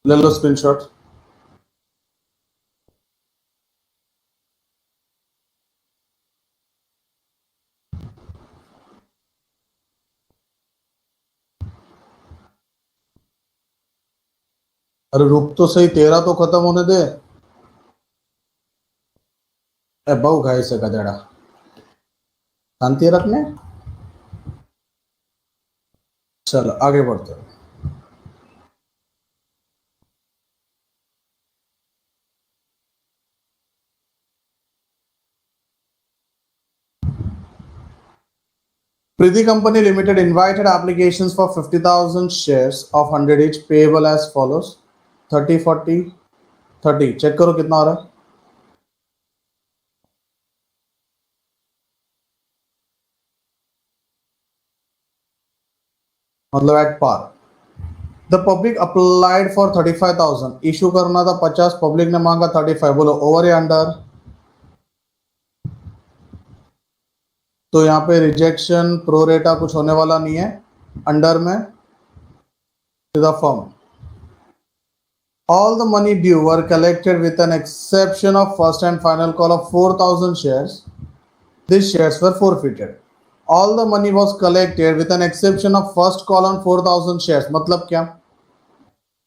ले लो स्क्रीनशॉट। अरे रुक तो सही, तेरा तो खत्म होने दे। ए बहु घाई से गधेड़ा, शांति रखने। चलो आगे बढ़ते हैं। Priti Company Limited invited applications for 50,000 shares of 100 each payable as follows: 30, 40, 30। Check करो कितना हो रहा है। मतलब at par. The public applied for 35,000, issue करना था 50, पब्लिक ने मांगा 35। बोलो ओवर या अंडर। तो यहाँ पे रिजेक्शन प्रो रेटा कुछ होने वाला नहीं है। अंडर में the firm, all the money due were collected with an exception of first and final call of 4,000 shares. These shares were forfeited. All the money was collected with an exception of first call on 4,000 shares। मतलब क्या,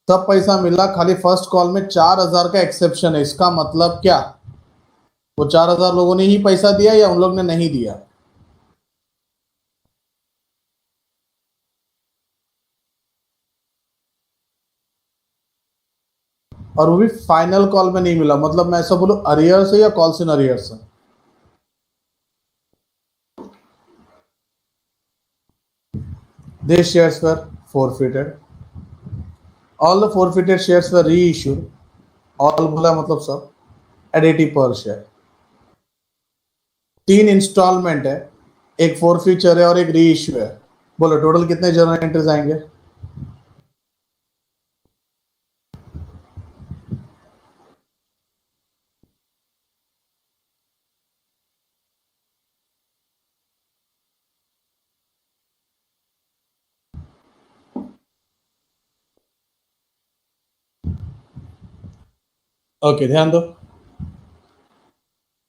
सब पैसा मिला, खाली first call में 4,000 का exception है। इसका मतलब क्या, वो 4,000 लोगों ने ही पैसा दिया या उन लोग ने नहीं दिया। और वो भी फाइनल कॉल में नहीं मिला। मतलब मैं ऐसा बोलूं, अरियर से या कॉल्स इन अरियर से। These shares were forfeited. All the forfeited shares were reissued। All बोला मतलब सब, एट 80 पर शेयर। 3 इंस्टॉलमेंट है, एक फॉरफीचर है और एक री इश्यू है। बोलो टोटल कितने जर्नल एंट्रीज आएंगे। ओके ध्यान दो।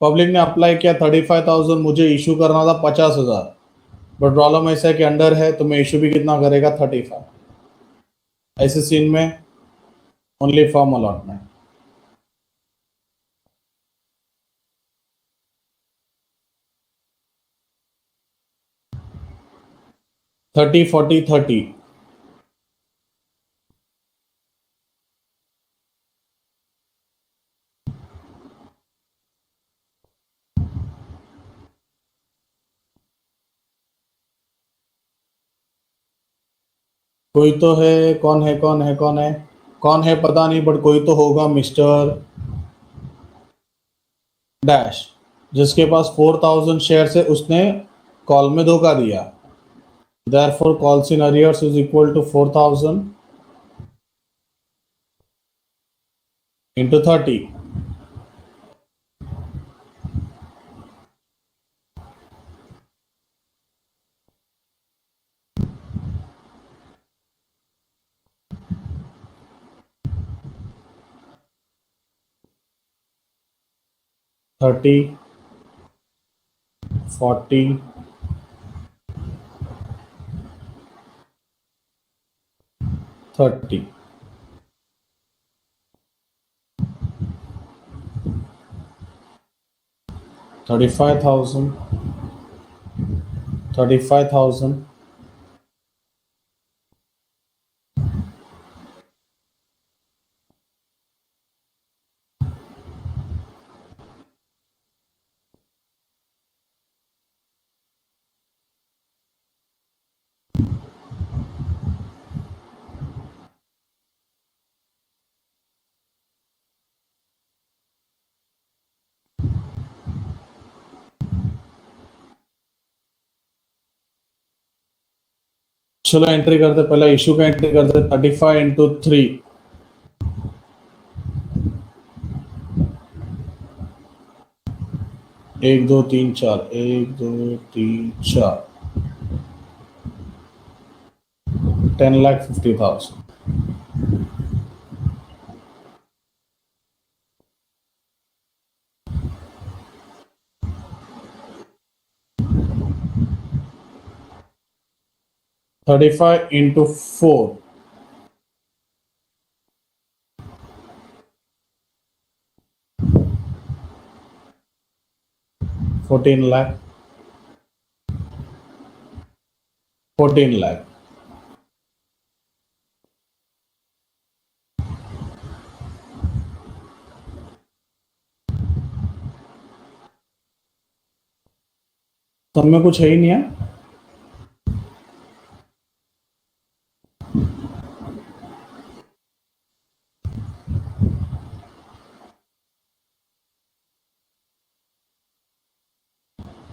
पब्लिक ने अप्लाई किया 35,000, मुझे इशू करना था 50,000, बट प्रॉब्लम ऐसा है कि अंडर है, तो मैं इशू भी कितना करेगा 35। ऐसे सीन में ओनली फॉर्म अलॉटमेंट। थर्टी 40 30। कोई तो है, कौन है कौन है कौन है कौन है पता नहीं, बट कोई तो होगा मिस्टर डैश, जिसके पास 4,000 शेयर है। उसने कॉल में धोखा दिया। Therefore, calls in arrears is equal to 4,000 into 30। 30, 40, 30। 35,000, 35,000, चलो एंट्री करते, पहला इशू का एंट्री करते। 35 इंटू 3, 1 2 3 4, 1 2 3 4, 10,50,000। 35 into 4. 14 lakh. 14 lakh. सब में कुछ है ही नहीं है.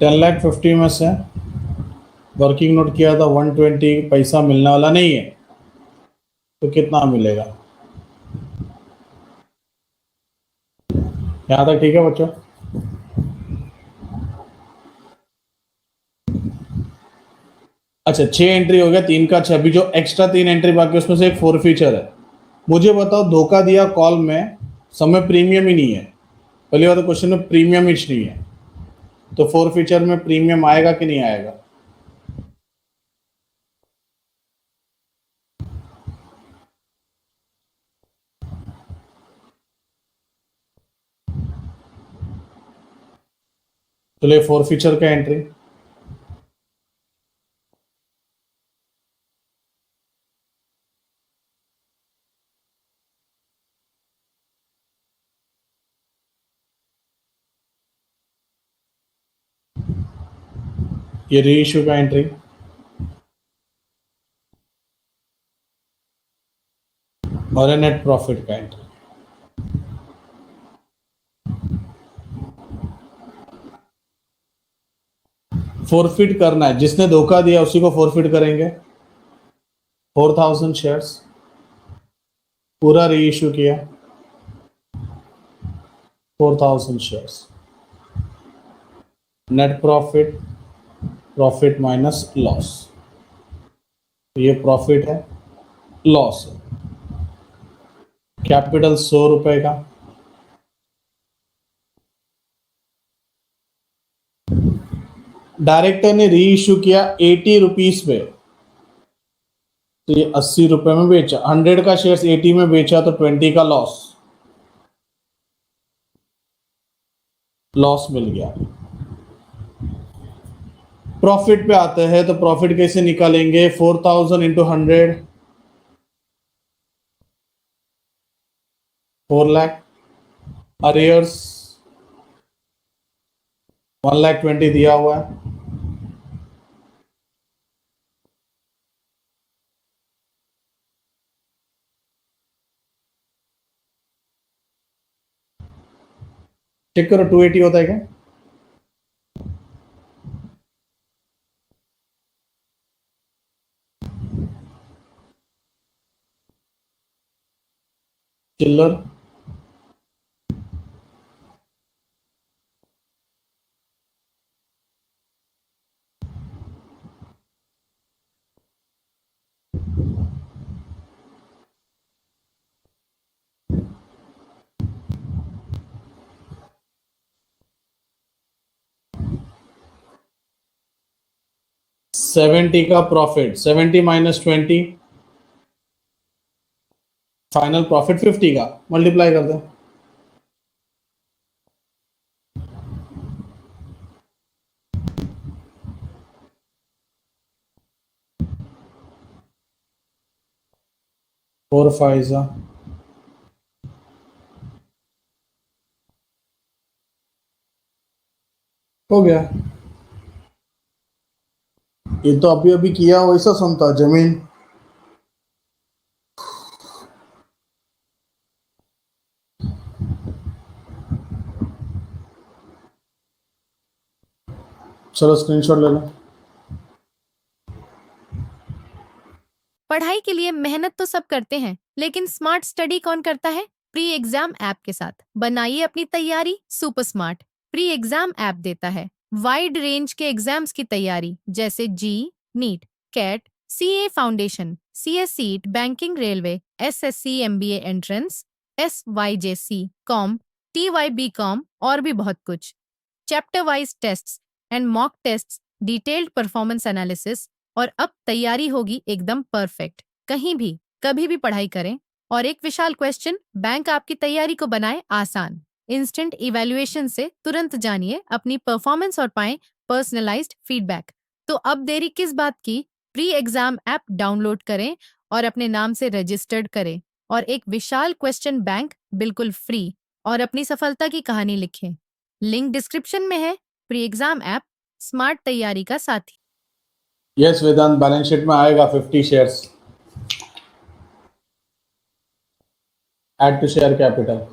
$10,50,000 में से वर्किंग नोट किया था 120 पैसा मिलने वाला नहीं है, तो कितना मिलेगा? यहाँ तक ठीक है बच्चों? अच्छा, 6 एंट्री हो गया, 3 का 6. अभी जो एक्स्ट्रा 3 एंट्री बाकी है उसमें से एक फोर फीचर है. मुझे बताओ, धोखा दिया कॉल में समय प्रीमियम ही नहीं है. पहली बात तो क्वेश्चन में प्रीमियम ही नहीं है, तो फोर फीचर में प्रीमियम आएगा कि नहीं आएगा? चलिए फोर फीचर का एंट्री. ये री इश्यू का एंट्री. और नेट प्रॉफिट का एंट्री. फोरफिट करना है, जिसने धोखा दिया उसी को फोरफिट करेंगे. 4,000 शेयर्स पूरा री इश्यू किया. 4,000 shares. Net profit, profit minus loss. ये प्रॉफिट है, लॉस है. कैपिटल 100 रुपए का. डायरेक्टर ने री इश्यू किया 80 रुपीज पे, तो ये 80 रुपए में बेचा. 100 का शेयर्स 80 में बेचा तो 20 का लॉस. लॉस मिल गया. प्रॉफिट पे आते हैं, तो प्रॉफिट कैसे निकालेंगे? 4,000 इंटू 100, 4 लाख. अरियर्स 1,20,000 दिया हुआ है. चेक करो 280 होता है क्या? चिल्लर. सेवेंटी का प्रॉफिट, 70 माइनस 20, फाइनल प्रॉफिट 50 का. मल्टीप्लाई कर दो. फोर फाइजा हो गया. ये तो अभी अभी किया वैसा सुनता. जमीन चलो स्क्रीनशॉट ले लो. पढ़ाई के लिए मेहनत तो सब करते हैं, लेकिन स्मार्ट स्टडी कौन करता है? प्री एग्जाम ऐप के साथ बनाइए अपनी तैयारी super smart. Pre exam app देता है वाइड रेंज के एग्जाम्स की तैयारी, जैसे JEE, NEET, CAT, CA foundation, CSEET, banking, railway, SSC, MBA entrance, SYJC, com, TYBCom और भी बहुत कुछ. Chapter wise tests and mock tests, detailed performance analysis और अब तैयारी होगी एकदम परफेक्ट। कहीं भी कभी भी पढ़ाई करें और एक विशाल क्वेश्चन बैंक आपकी तैयारी को बनाए आसान। इंस्टेंट इवैल्यूएशन से तुरंत जानिए अपनी परफॉर्मेंस और पाएं पर्सनलाइज्ड फीडबैक। तो अब देरी किस बात की? प्री एग्जाम ऐप डाउनलोड करें और अपने नाम से रजिस्टर्ड करें और एक विशाल क्वेश्चन बैंक बिल्कुल फ्री और अपनी सफलता की कहानी लिखें। लिंक डिस्क्रिप्शन में है। प्री एग्जाम ऐप स्मार्ट तैयारी का साथी। यस वेदांत, बैलेंस शीट में आएगा 50 shares, add to share capital.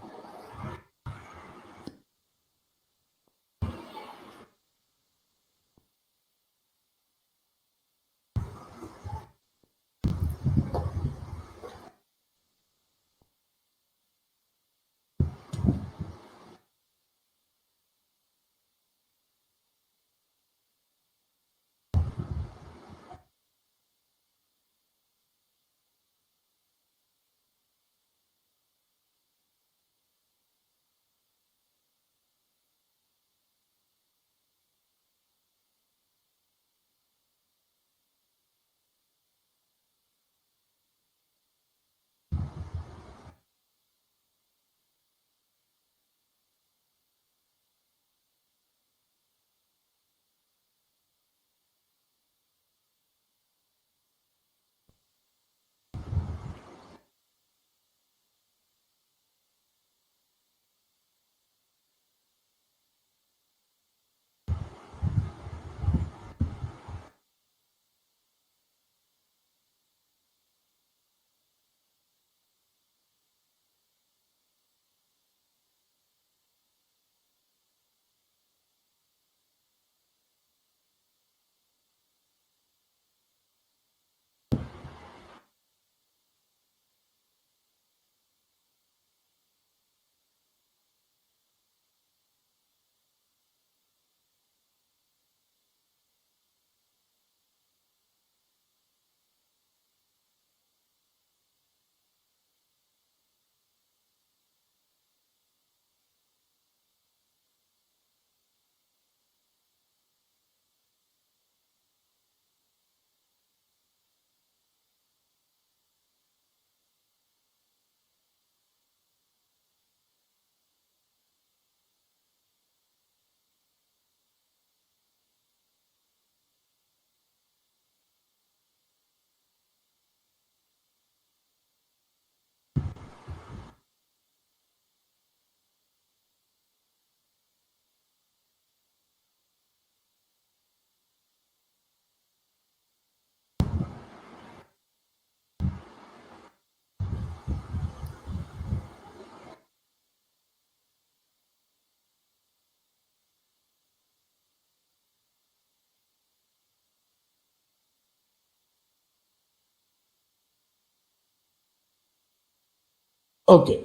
Okay.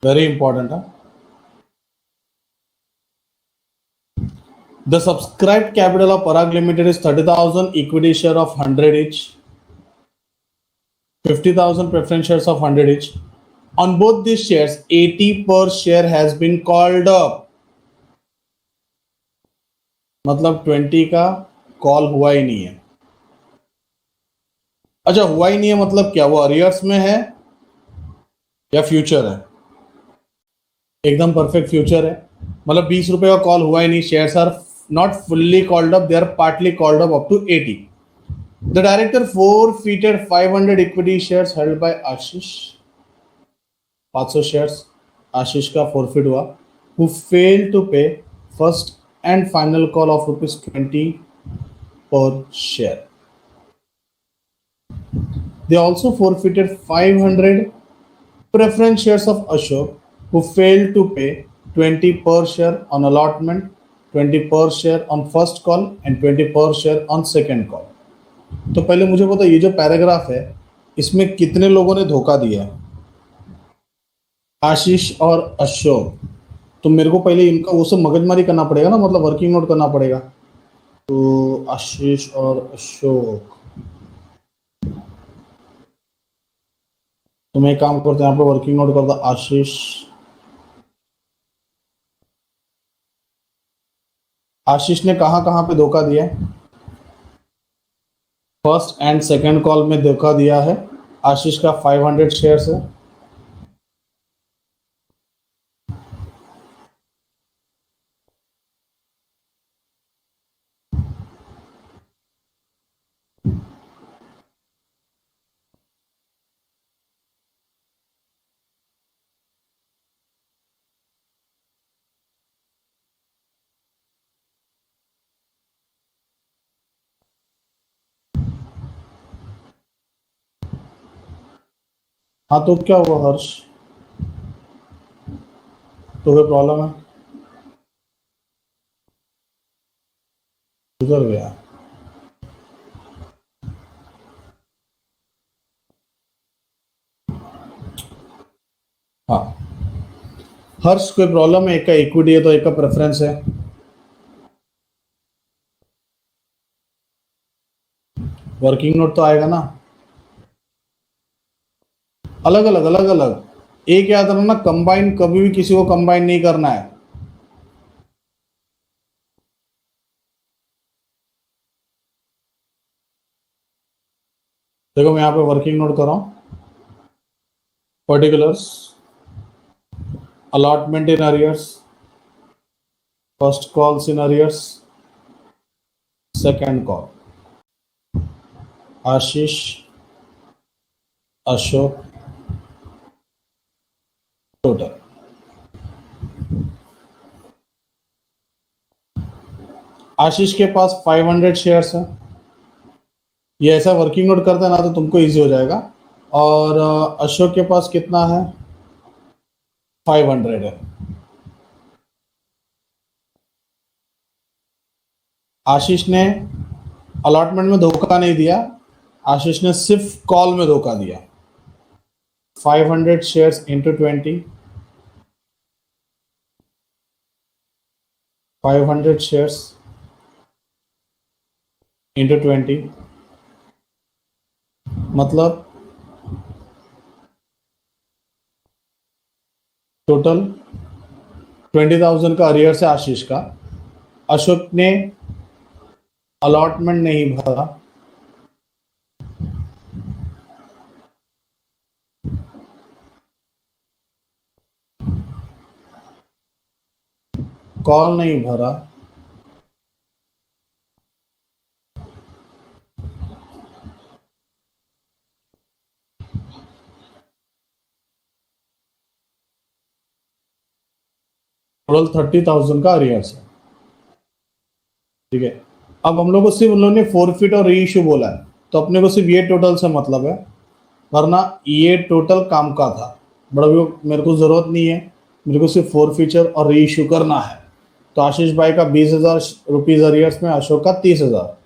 Very important, huh? The subscribed capital of Parag Limited is 30,000 equity share of 100 each, 50,000 preference shares of 100 each. On both these shares, 80 per share has been called up. मतलब 20 का call हुआ ही नहीं है। अच्छा, हुआ ही नहीं है मतलब क्या? वो अरियर्स में है या फ्यूचर है? एकदम परफेक्ट फ्यूचर है। मतलब 20 रुपए का कॉल हुआ ही नहीं। Shares are not fully called up, they are partly called up to 80. The director forfeited 500 equity shares held by Ashish, 500 shares Ashish का forfeit हुआ, who failed to pay first and final call of ₹20 per share. They also forfeited 500 preference shares of Ashok, who failed to pay 20 per share on allotment, 20 per share on first call and 20 per share on second call. तो पहले मुझे बताओ, ये जो paragraph है इसमें कितने लोगों ने धोखा दिया? आशीष और अशोक। तो मेरे को पहले इनका वो सब मगजमारी करना पड़ेगा ना, मतलब वर्किंग नोट करना पड़ेगा। तो आशीष और अशोक, तो मैं एक काम करते हैं, यहाँ पे वर्किंग नोट करता आशीष। आशीष ने कहाँ कहाँ पे धोखा दिया है? फर्स्ट एंड सेकंड कॉल में धोखा दिया है। आशीष का 500 शेयर्स है। हाँ, तो क्या हुआ हर्ष? तो कोई प्रॉब्लम है? गुजर गया। हाँ, हर्ष कोई प्रॉब्लम है? एक का इक्विटी है तो एक का प्रेफरेंस है। वर्किंग नोट तो आएगा ना। अलग अलग अलग अलग, एक याद रखना, कंबाइन कभी भी किसी को कंबाइन नहीं करना है। देखो मैं यहाँ पे वर्किंग नोट कर रहा हूँ। Particulars, allotment in arrears, first calls in arrears, second call. Ashish, Ashok, total. Ashish के पास 500 शेयर्स है। ये ऐसा वर्किंग नोट करता है ना तो तुमको इजी हो जाएगा। और अशोक के पास कितना है? 500 है। आशीष ने अलॉटमेंट में धोखा नहीं दिया, आशीष ने सिर्फ कॉल में धोखा दिया। 500 शेयर्स इंटू 20, 500 शेयर्स इंटू 20, मतलब टोटल 20,000 का अरियर है आशीष का। अशोक ने अलॉटमेंट नहीं भरा, कॉल नहीं भरा, टोटल 30,000 का अरियर है। ठीक है, अब हम लोग को सिर्फ उन लोगों ने फोरफिट और री इशू बोला है, तो अपने को सिर्फ ये टोटल से मतलब है, वरना ये टोटल काम का था। बट अभी मेरे को ज़रूरत नहीं है, मेरे को सिर्फ फोर फीचर और री इशू करना है। तो आशीष भाई का 20,000 रुपीज़ अरियर्स में, अशोक का 30,000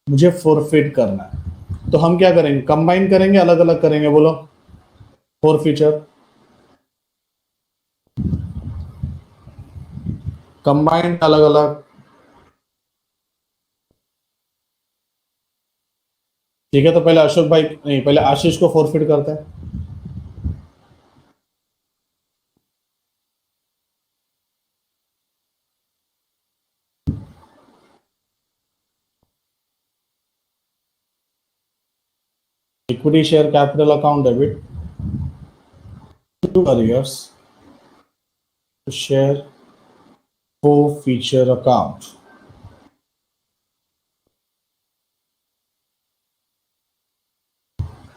मुझे फोरफिट करना है। तो हम क्या करेंगे, कंबाइन करेंगे, अलग अलग करेंगे? बोलो। फोर फीचर कंबाइंड, अलग अलग। ठीक है, तो पहले अशोक भाई नहीं, पहले आशीष को फोरफिट करते हैं। Equity share capital account debit to arrears to share feature account.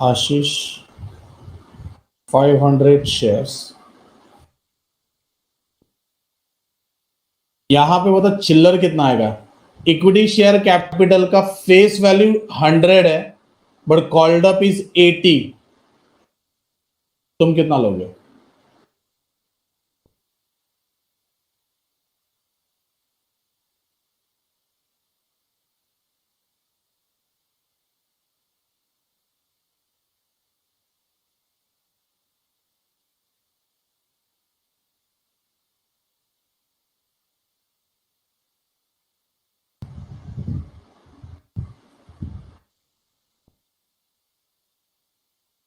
Ashish 500 shares. यहां पे बता चिल्लर कितना आएगा। इक्विटी शेयर कैपिटल का फेस वैल्यू 100 है, बट कॉल्ड अप इज 80। तुम कितना लोगे?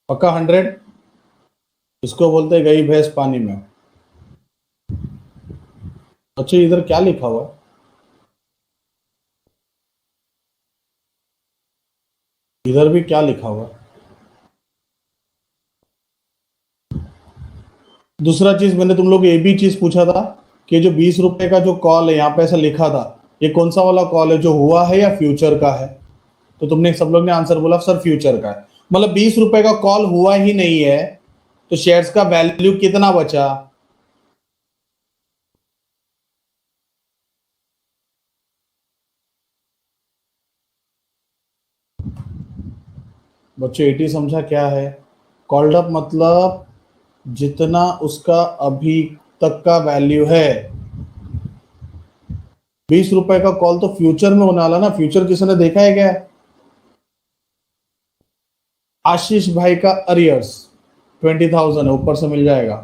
पक्का 100? इसको बोलते गई भैंस पानी में। अच्छा इधर क्या लिखा हुआ है? इधर भी क्या लिखा हुआ है? दूसरा चीज मैंने तुम लोग ये भी चीज पूछा था कि जो 20 रुपए का जो कॉल है यहाँ पे ऐसा लिखा था, ये कौन सा वाला कॉल है, जो हुआ है या फ्यूचर का है? तो तुमने सब लोग ने आंसर बोला सर फ्यूचर का है। मतलब 20 रुपए का कॉल हुआ ही नहीं है, तो शेयर्स का वैल्यू कितना बचा? बच्चों 80 समझा क्या है? कॉल्ड अप मतलब जितना उसका अभी तक का वैल्यू है। 20 रुपए का कॉल तो फ्यूचर में होने वाला ना, फ्यूचर किसी ने देखा है क्या? आशीष भाई का अरियर्स 20,000 है, ऊपर से मिल जाएगा।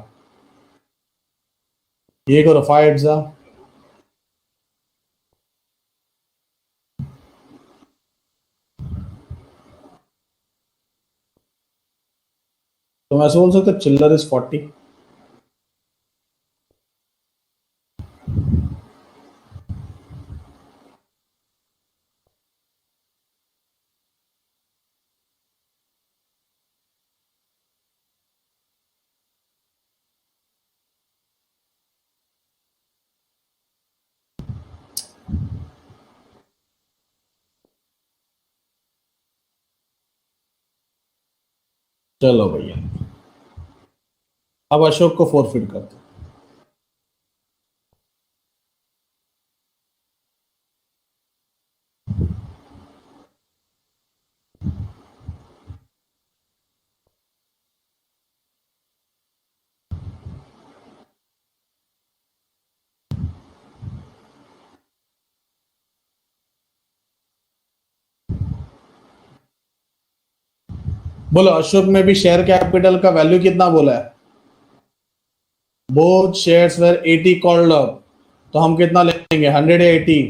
ये करो 5 जा। तुम ऐसे बोल सकते चिल्लर इज 40। चलो भैया, अब अशोक को फोरफिट करते। बोलो अशोक में भी शेयर कैपिटल का वैल्यू कितना बोला है? Both shares were 80 called up, तो हम कितना लेंगे 100 या 80?